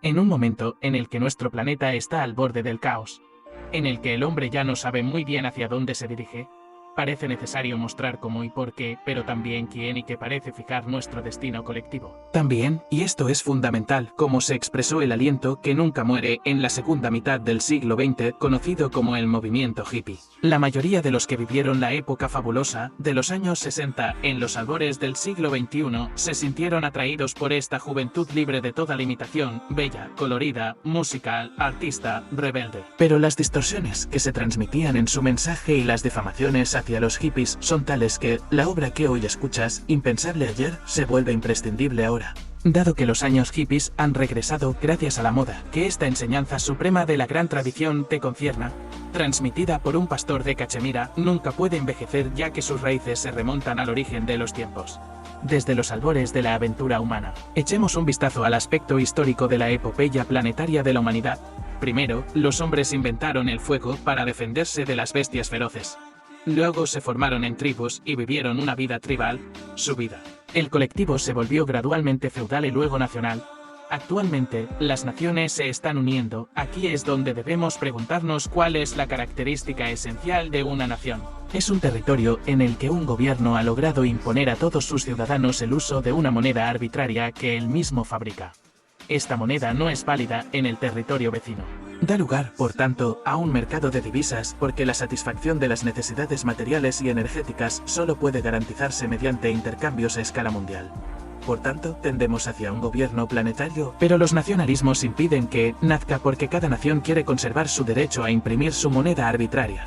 En un momento en el que nuestro planeta está al borde del caos, en el que el hombre ya no sabe muy bien hacia dónde se dirige, parece necesario mostrar cómo y por qué, pero también quién y qué parece fijar nuestro destino colectivo. También, y esto es fundamental, cómo se expresó el aliento que nunca muere en la segunda mitad del siglo XX, conocido como el movimiento hippie. La mayoría de los que vivieron la época fabulosa de los años 60 en los albores del siglo XXI se sintieron atraídos por esta juventud libre de toda limitación, bella, colorida, musical, artista, rebelde. Pero las distorsiones que se transmitían en su mensaje y las difamaciones hacia los hippies son tales que la obra que hoy escuchas, impensable ayer, se vuelve imprescindible ahora. Dado que los años hippies han regresado gracias a la moda, que esta enseñanza suprema de la gran tradición te concierna, transmitida por un pastor de Cachemira, nunca puede envejecer ya que sus raíces se remontan al origen de los tiempos. Desde los albores de la aventura humana, echemos un vistazo al aspecto histórico de la epopeya planetaria de la humanidad. Primero, los hombres inventaron el fuego para defenderse de las bestias feroces. Luego se formaron en tribus y vivieron una vida tribal, su vida. El colectivo se volvió gradualmente feudal y luego nacional. Actualmente, las naciones se están uniendo. Aquí es donde debemos preguntarnos cuál es la característica esencial de una nación. Es un territorio en el que un gobierno ha logrado imponer a todos sus ciudadanos el uso de una moneda arbitraria que él mismo fabrica. Esta moneda no es válida en el territorio vecino. Da lugar, por tanto, a un mercado de divisas porque la satisfacción de las necesidades materiales y energéticas solo puede garantizarse mediante intercambios a escala mundial. Por tanto, tendemos hacia un gobierno planetario, pero los nacionalismos impiden que nazca porque cada nación quiere conservar su derecho a imprimir su moneda arbitraria,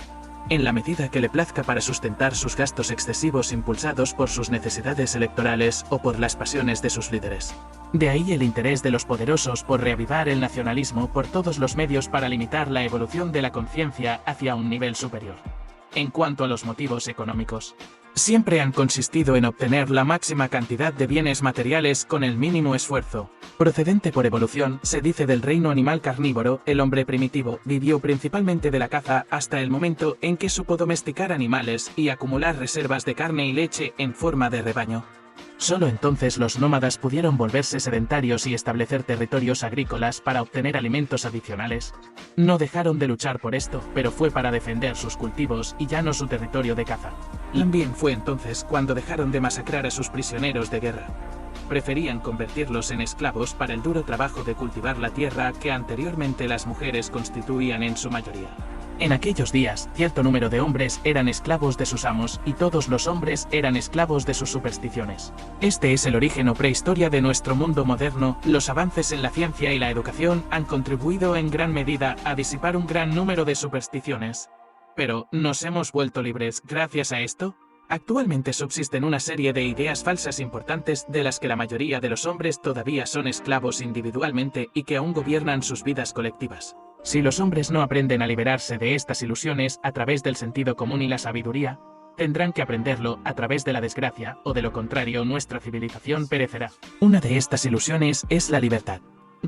en la medida que le plazca para sustentar sus gastos excesivos impulsados por sus necesidades electorales o por las pasiones de sus líderes. De ahí el interés de los poderosos por reavivar el nacionalismo por todos los medios para limitar la evolución de la conciencia hacia un nivel superior. En cuanto a los motivos económicos, siempre han consistido en obtener la máxima cantidad de bienes materiales con el mínimo esfuerzo. Procedente por evolución, se dice del reino animal carnívoro, el hombre primitivo vivió principalmente de la caza hasta el momento en que supo domesticar animales y acumular reservas de carne y leche en forma de rebaño. Solo entonces los nómadas pudieron volverse sedentarios y establecer territorios agrícolas para obtener alimentos adicionales. No dejaron de luchar por esto, pero fue para defender sus cultivos y ya no su territorio de caza. También fue entonces cuando dejaron de masacrar a sus prisioneros de guerra. Preferían convertirlos en esclavos para el duro trabajo de cultivar la tierra que anteriormente las mujeres constituían en su mayoría. En aquellos días, cierto número de hombres eran esclavos de sus amos y todos los hombres eran esclavos de sus supersticiones. Este es el origen o prehistoria de nuestro mundo moderno. Los avances en la ciencia y la educación han contribuido en gran medida a disipar un gran número de supersticiones. Pero, ¿nos hemos vuelto libres gracias a esto? Actualmente subsisten una serie de ideas falsas importantes de las que la mayoría de los hombres todavía son esclavos individualmente y que aún gobiernan sus vidas colectivas. Si los hombres no aprenden a liberarse de estas ilusiones a través del sentido común y la sabiduría, tendrán que aprenderlo a través de la desgracia, o de lo contrario nuestra civilización perecerá. Una de estas ilusiones es la libertad.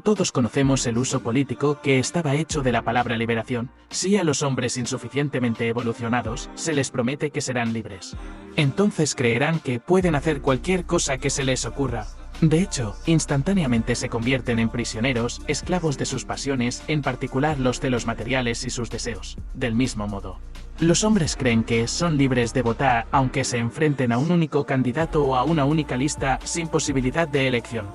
Todos conocemos el uso político que estaba hecho de la palabra liberación. Si a los hombres insuficientemente evolucionados se les promete que serán libres, entonces creerán que pueden hacer cualquier cosa que se les ocurra. De hecho, instantáneamente se convierten en prisioneros, esclavos de sus pasiones, en particular los celos materiales y sus deseos. Del mismo modo, los hombres creen que son libres de votar aunque se enfrenten a un único candidato o a una única lista sin posibilidad de elección.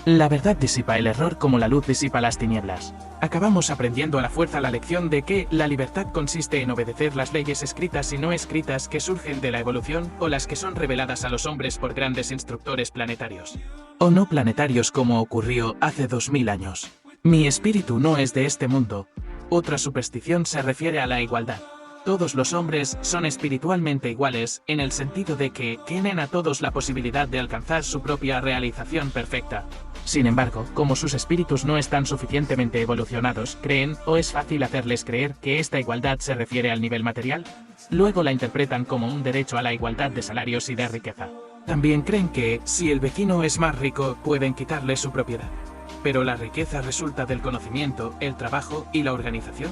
La verdad disipa el error como la luz disipa las tinieblas. Acabamos aprendiendo a la fuerza la lección de que la libertad consiste en obedecer las leyes escritas y no escritas que surgen de la evolución o las que son reveladas a los hombres por grandes instructores planetarios. O no planetarios como ocurrió hace 2000 años. Mi espíritu no es de este mundo. Otra superstición se refiere a la igualdad. Todos los hombres son espiritualmente iguales, en el sentido de que tienen a todos la posibilidad de alcanzar su propia realización perfecta. Sin embargo, como sus espíritus no están suficientemente evolucionados, creen, o es fácil hacerles creer, que esta igualdad se refiere al nivel material. Luego la interpretan como un derecho a la igualdad de salarios y de riqueza. También creen que, si el vecino es más rico, pueden quitarle su propiedad. Pero la riqueza resulta del conocimiento, el trabajo y la organización.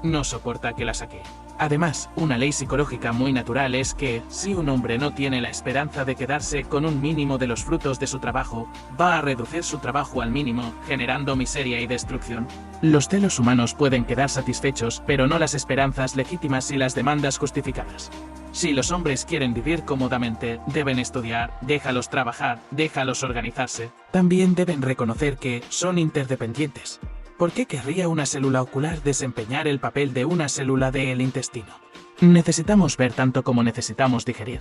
No soporta que la saque. Además, una ley psicológica muy natural es que, si un hombre no tiene la esperanza de quedarse con un mínimo de los frutos de su trabajo, va a reducir su trabajo al mínimo, generando miseria y destrucción. Los celos humanos pueden quedar satisfechos, pero no las esperanzas legítimas y las demandas justificadas. Si los hombres quieren vivir cómodamente, deben estudiar, déjalos trabajar, déjalos organizarse. También deben reconocer que son interdependientes. ¿Por qué querría una célula ocular desempeñar el papel de una célula del intestino? Necesitamos ver tanto como necesitamos digerir.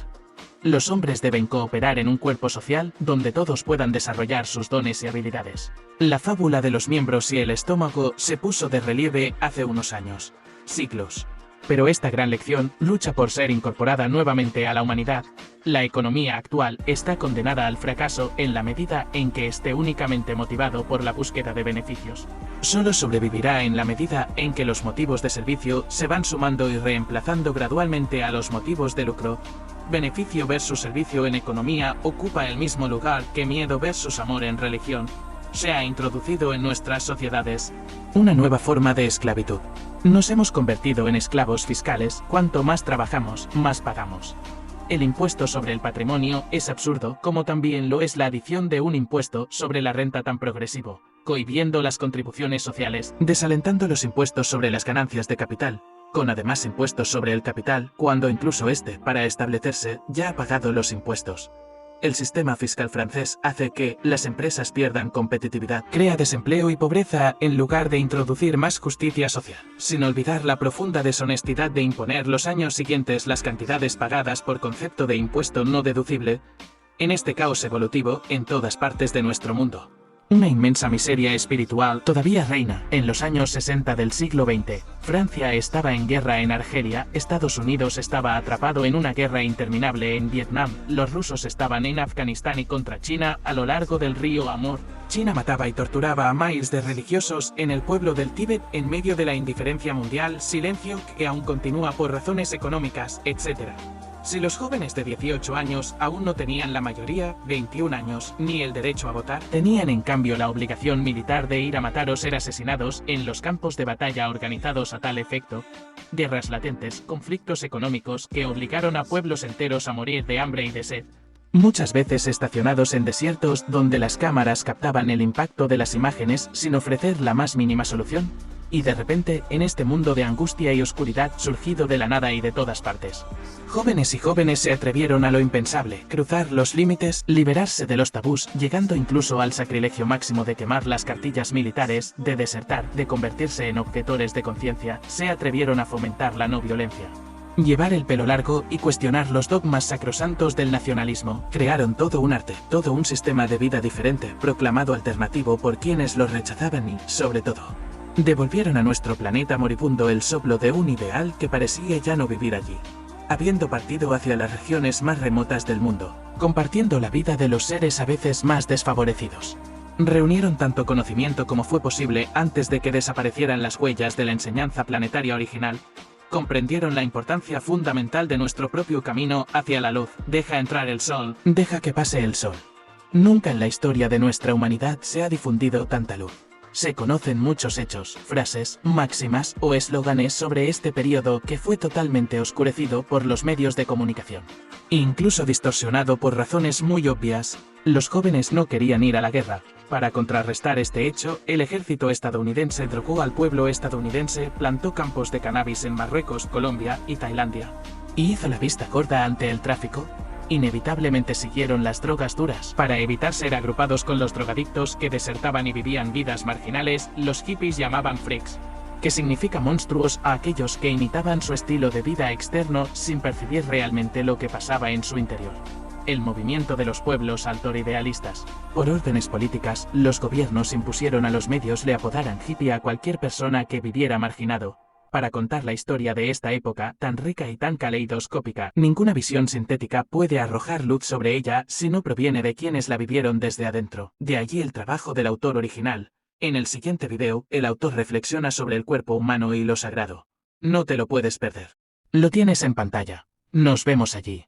Los hombres deben cooperar en un cuerpo social donde todos puedan desarrollar sus dones y habilidades. La fábula de los miembros y el estómago se puso de relieve hace unos años, siglos. Pero esta gran lección lucha por ser incorporada nuevamente a la humanidad. La economía actual está condenada al fracaso en la medida en que esté únicamente motivado por la búsqueda de beneficios. Solo sobrevivirá en la medida en que los motivos de servicio se van sumando y reemplazando gradualmente a los motivos de lucro. Beneficio versus servicio en economía ocupa el mismo lugar que miedo versus amor en religión. Se ha introducido en nuestras sociedades una nueva forma de esclavitud. Nos hemos convertido en esclavos fiscales. Cuanto más trabajamos, más pagamos. El impuesto sobre el patrimonio es absurdo, como también lo es la adición de un impuesto sobre la renta tan progresivo, cohibiendo las contribuciones sociales, desalentando los impuestos sobre las ganancias de capital, con además impuestos sobre el capital, cuando incluso este, para establecerse, ya ha pagado los impuestos. El sistema fiscal francés hace que las empresas pierdan competitividad, crea desempleo y pobreza en lugar de introducir más justicia social, sin olvidar la profunda deshonestidad de imponer los años siguientes las cantidades pagadas por concepto de impuesto no deducible, en este caos evolutivo en todas partes de nuestro mundo. Una inmensa miseria espiritual todavía reina. En los años 60 del siglo XX, Francia estaba en guerra en Argelia, Estados Unidos estaba atrapado en una guerra interminable en Vietnam, los rusos estaban en Afganistán y contra China a lo largo del río Amur. China mataba y torturaba a miles de religiosos en el pueblo del Tíbet en medio de la indiferencia mundial, silencio que aún continúa por razones económicas, etc. Si los jóvenes de 18 años aún no tenían la mayoría, 21 años, ni el derecho a votar, tenían en cambio la obligación militar de ir a matar o ser asesinados en los campos de batalla organizados a tal efecto. Guerras latentes, conflictos económicos que obligaron a pueblos enteros a morir de hambre y de sed. Muchas veces estacionados en desiertos donde las cámaras captaban el impacto de las imágenes sin ofrecer la más mínima solución. Y de repente, en este mundo de angustia y oscuridad surgido de la nada y de todas partes, jóvenes y jóvenes se atrevieron a lo impensable, cruzar los límites, liberarse de los tabús, llegando incluso al sacrilegio máximo de quemar las cartillas militares, de desertar, de convertirse en objetores de conciencia, se atrevieron a fomentar la no violencia. Llevar el pelo largo y cuestionar los dogmas sacrosantos del nacionalismo. Crearon todo un arte, todo un sistema de vida diferente, proclamado alternativo por quienes lo rechazaban y, sobre todo, devolvieron a nuestro planeta moribundo el soplo de un ideal que parecía ya no vivir allí. Habiendo partido hacia las regiones más remotas del mundo, compartiendo la vida de los seres a veces más desfavorecidos. Reunieron tanto conocimiento como fue posible antes de que desaparecieran las huellas de la enseñanza planetaria original. Comprendieron la importancia fundamental de nuestro propio camino hacia la luz. Deja entrar el sol. Deja que pase el sol. Nunca en la historia de nuestra humanidad se ha difundido tanta luz. Se conocen muchos hechos, frases, máximas o eslóganes sobre este periodo que fue totalmente oscurecido por los medios de comunicación. Incluso distorsionado por razones muy obvias. Los jóvenes no querían ir a la guerra. Para contrarrestar este hecho, el ejército estadounidense drogó al pueblo estadounidense, plantó campos de cannabis en Marruecos, Colombia y Tailandia. ¿Y hizo la vista gorda ante el tráfico? Inevitablemente siguieron las drogas duras. Para evitar ser agrupados con los drogadictos que desertaban y vivían vidas marginales, los hippies llamaban freaks, que significa monstruos a aquellos que imitaban su estilo de vida externo sin percibir realmente lo que pasaba en su interior. El movimiento de los pueblos altoridealistas. Por órdenes políticas, los gobiernos impusieron a los medios le apodaran hippie a cualquier persona que viviera marginado. Para contar la historia de esta época tan rica y tan caleidoscópica, ninguna visión sintética puede arrojar luz sobre ella si no proviene de quienes la vivieron desde adentro. De allí el trabajo del autor original. En el siguiente video, el autor reflexiona sobre el cuerpo humano y lo sagrado. No te lo puedes perder. Lo tienes en pantalla. Nos vemos allí.